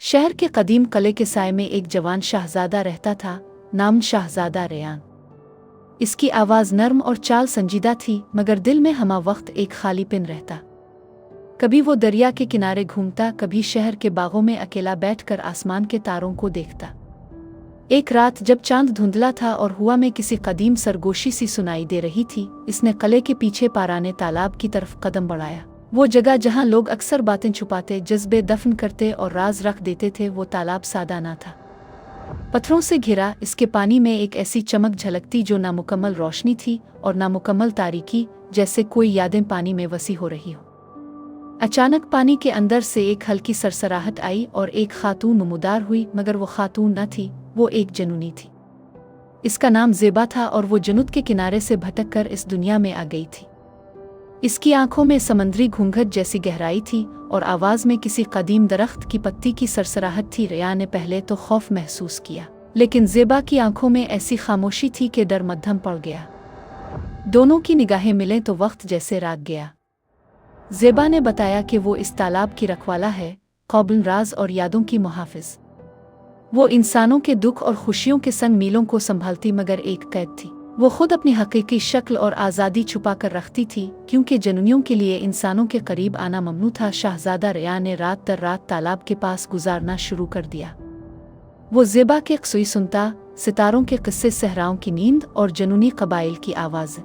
शहर के कदीम किले के साए में एक जवान शाहजादा रहता था, नाम शाहजादा रेयान। इसकी आवाज़ नर्म और चाल संजीदा थी, मगर दिल में हमा वक्त एक खालीपन रहता। कभी वो दरिया के किनारे घूमता, कभी शहर के बागों में अकेला बैठकर आसमान के तारों को देखता। एक रात जब चांद धुंधला था और हुआ में किसी कदीम सरगोशी सी सुनाई दे रही थी, इसने किले के पीछे पाराने तालाब की तरफ कदम बढ़ाया। वो जगह जहाँ लोग अक्सर बातें छुपाते, जज्बे दफन करते और राज रख देते थे, वो तालाब सादा ना था। पत्थरों से घिरा, इसके पानी में एक ऐसी चमक झलकती जो नामुकम्मल रोशनी थी और नामुकम्मल तारीकी, जैसे कोई यादें पानी में वसी हो रही हो। अचानक पानी के अंदर से एक हल्की सरसराहट आई और एक खातून नमूदार हुई, मगर वो खातून न थी, वो एक जनूनी थी। इसका नाम ज़ेबा था और वो जन्नत के किनारे से भटक कर इस दुनिया में आ गई थी। इसकी आंखों में समंदरी घूंघट जैसी गहराई थी और आवाज़ में किसी कदीम दरख्त की पत्ती की सरसराहट थी। रेयान ने पहले तो खौफ महसूस किया, लेकिन ज़ेबा की आंखों में ऐसी खामोशी थी कि डर मद्धम पड़ गया। दोनों की निगाहें मिलें तो वक्त जैसे राग गया। ज़ेबा ने बताया कि वो इस तालाब की रखवाला है, कौबल राज और यादों की मुहाफ़िज़। वो इंसानों के दुख और खुशियों के संग मीलों को संभालती, मगर एक कैद थी। वो खुद अपनी हकीकी शक्ल और आज़ादी छुपा कर रखती थी, क्योंकि जनूनियों के लिए इंसानों के करीब आना ममनू था। शाहजादा रेयान ने रात दर रात तालाब के पास गुजारना शुरू कर दिया। वो ज़ेबा के क़स्से सुनता, सितारों के किस्से, सहराओं की नींद और जनूनी कबाइल की आवाज़।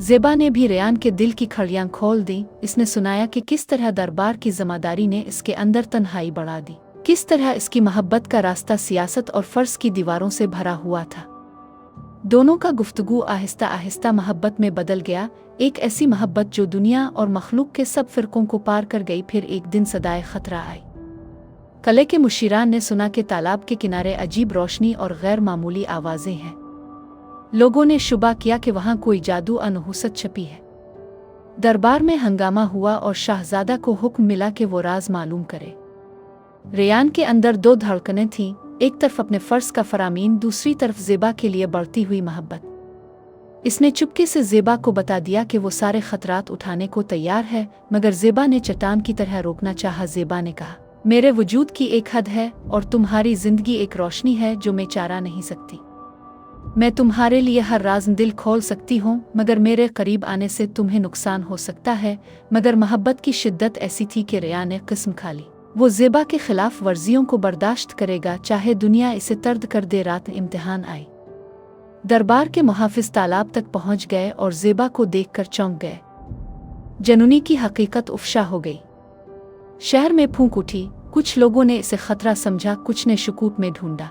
ज़ेबा ने भी रेयान के दिल की खड़ियाँ खोल दी। इसने सुनाया कि किस तरह दरबार की ज़िम्मेदारी ने इसके अंदर तन्हाई बढ़ा दी, किस तरह इसकी मोहब्बत का रास्ता सियासत और फ़र्ज की दीवारों से भरा हुआ था। दोनों का गुफ्तगू आहिस्ता आहिस्ता मोहब्बत में बदल गया, एक ऐसी मोहब्बत जो दुनिया और मखलूक के सब फ़िरकों को पार कर गई। फिर एक दिन सदाए ख़तरा आई। किले के मुशीरान ने सुना कि तालाब के किनारे अजीब रोशनी और गैर मामूली आवाज़ें हैं। लोगों ने शुबा किया कि वहाँ कोई जादू अनहुसत छपी है। दरबार में हंगामा हुआ और शाहजादा को हुक्म मिला कि वो राज मालूम करे। रेयान के अंदर दो धड़कनें थीं, एक तरफ अपने फ़र्ज का फरामीन, दूसरी तरफ ज़ेबा के लिए बढ़ती हुई मोहब्बत। इसने चुपके से ज़ेबा को बता दिया कि वो सारे ख़तरात उठाने को तैयार है, मगर ज़ेबा ने चट्टान की तरह रोकना चाहा। ज़ेबा ने कहा, मेरे वजूद की एक हद है और तुम्हारी ज़िंदगी एक रोशनी है जो मैं चारा नहीं सकती। मैं तुम्हारे लिए हर राज दिल खोल सकती हूँ, मगर मेरे करीब आने से तुम्हें नुकसान हो सकता है। मगर मोहब्बत की शिद्दत ऐसी थी कि रेयान ने कसम खा ली, वो ज़ेबा के खिलाफ वर्जियों को बर्दाश्त करेगा, चाहे दुनिया इसे तर्द कर दे। रात इम्तिहान आई। दरबार के मुहाफिज तालाब तक पहुंच गए और ज़ेबा को देखकर चौंक गए। जनूनी की हकीकत उफ़शा हो गई। शहर में फूंक उठी। कुछ लोगों ने इसे खतरा समझा, कुछ ने शुकूक में ढूंढा।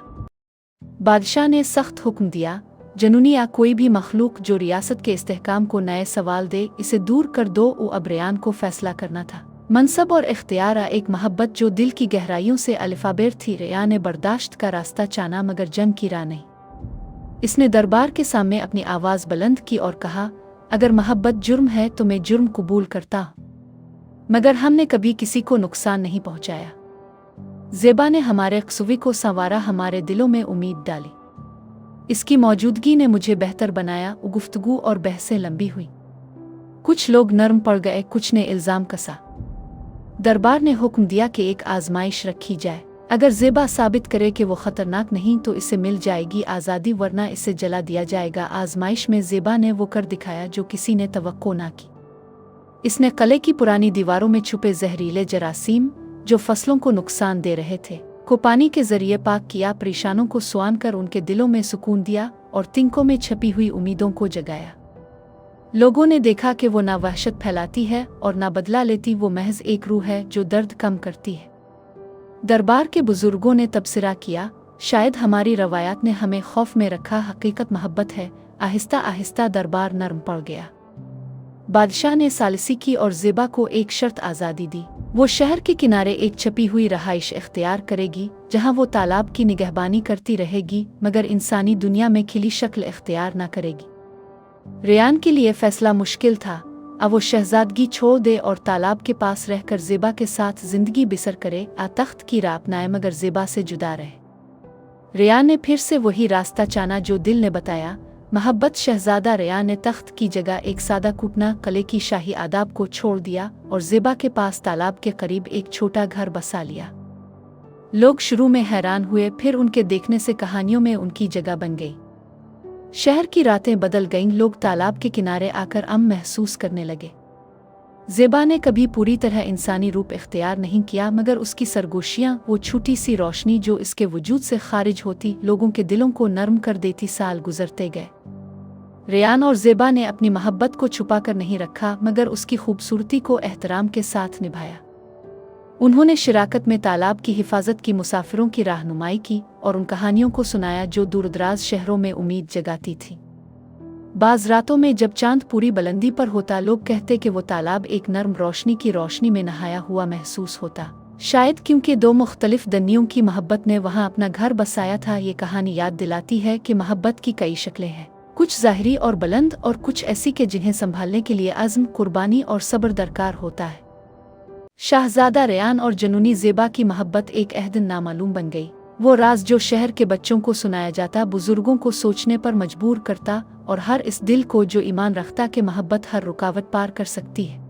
बादशाह ने सख्त हुक्म दिया, जनूनी या कोई भी मखलूक जो रियासत के इस्तेहकाम को नए सवाल दे, इसे दूर कर दो। अब रेयान को फैसला करना था। मनसब और इख्तियार, एक मोहब्बत जो दिल की गहराइयों से अलिफाबेर थी। रेयान ने बर्दाश्त का रास्ता चाना, मगर जंग की राह नहीं। इसने दरबार के सामने अपनी आवाज़ बुलंद की और कहा, अगर मोहब्बत जुर्म है तो मैं जुर्म कबूल करता हूँ, मगर हमने कभी किसी को नुकसान नहीं पहुँचाया। ज़ेबा ने हमारे क़स्वे को संवारा, हमारे दिलों में उम्मीद डाली। इसकी मौजूदगी ने मुझे बेहतर बनाया। गुफ्तगू और बहसें लंबी हुई। कुछ लोग नरम पड़ गए, कुछ ने इल्ज़ाम कसा। दरबार ने हुक्म दिया कि एक आजमाइश रखी जाए। अगर ज़ेबा साबित करे कि वो ख़तरनाक नहीं तो इसे मिल जाएगी आज़ादी, वरना इसे जला दिया जाएगा। आजमाइश में ज़ेबा ने वो कर दिखाया जो किसी ने तवक्को ना की। इसने किले की पुरानी दीवारों में छुपे जहरीले जरासीम जो फसलों को नुकसान दे रहे थे को पानी के जरिए पाक किया, परेशानों को सुआन कर उनके दिलों में सुकून दिया और तिनकों में छपी हुई उम्मीदों को जगाया। लोगों ने देखा कि वो ना वहशत फैलाती है और ना बदला लेती, वो महज एक रूह है जो दर्द कम करती है। दरबार के बुजुर्गों ने तबसरा किया, शायद हमारी रवायात ने हमें खौफ में रखा, हकीकत मोहब्बत है। आहिस्ता आहिस्ता दरबार नरम पड़ गया। बादशाह ने सालिसी की और ज़ेबा को एक शर्त आज़ादी दी। वो शहर के किनारे एक छपी हुई रहाइश इख्तियार करेगी, जहाँ वो तालाब की निगहबानी करती रहेगी, मगर इंसानी दुनिया में खिली शक्ल इख्तियार ना करेगी। रेयान के लिए फैसला मुश्किल था। अब वो शहजादगी छोड़ दे और तालाब के पास रहकर ज़ेबा के साथ ज़िंदगी बसर करे, तख्त की राह अपनाए मगर ज़ेबा से जुदा रहे। रेयान ने फिर से वही रास्ता चाना जो दिल ने बताया, मोहब्बत। शहजादा रेयान ने तख्त की जगह एक सादा कुटना किले की शाही आदाब को छोड़ दिया और ज़ेबा के पास तालाब के करीब एक छोटा घर बसा लिया। लोग शुरू में हैरान हुए, फिर उनके देखने से कहानियों में उनकी जगह बन गई। शहर की रातें बदल गईं, लोग तालाब के किनारे आकर अमन महसूस करने लगे। ज़ेबा ने कभी पूरी तरह इंसानी रूप इख्तियार नहीं किया, मगर उसकी सरगोशियाँ, वो छोटी सी रोशनी जो इसके वजूद से खारिज होती, लोगों के दिलों को नर्म कर देती। साल गुजरते गए। रेयान और ज़ेबा ने अपनी मोहब्बत को छुपा कर नहीं रखा, मगर उसकी खूबसूरती को एहतराम के साथ निभाया। उन्होंने शराकत में तालाब की हिफाजत की, मुसाफिरों की रहनुमाई की और उन कहानियों को सुनाया जो दूरदराज शहरों में उम्मीद जगाती थी। बाज़ रातों में जब चांद पूरी बुलंदी पर होता, लोग कहते कि वो तालाब एक नर्म रोशनी की रोशनी में नहाया हुआ महसूस होता, शायद क्योंकि दो मुख्तलिफ दनियों की मोहब्बत ने वहाँ अपना घर बसाया था। ये कहानी याद दिलाती है कि मोहब्बत की कई शक्लें हैं, कुछ ज़ाहिरी और बुलंद और कुछ ऐसी के जिन्हें संभालने के लिए अज़्म, कुर्बानी और सब्र दरकार होता है। शाहज़ादा रेयान और जनूनी ज़ेबा की मोहब्बत एक अहद नामालूम बन गई। वो राज जो शहर के बच्चों को सुनाया जाता, बुजुर्गों को सोचने पर मजबूर करता और हर इस दिल को जो ईमान रखता कि मोहब्बत हर रुकावट पार कर सकती है।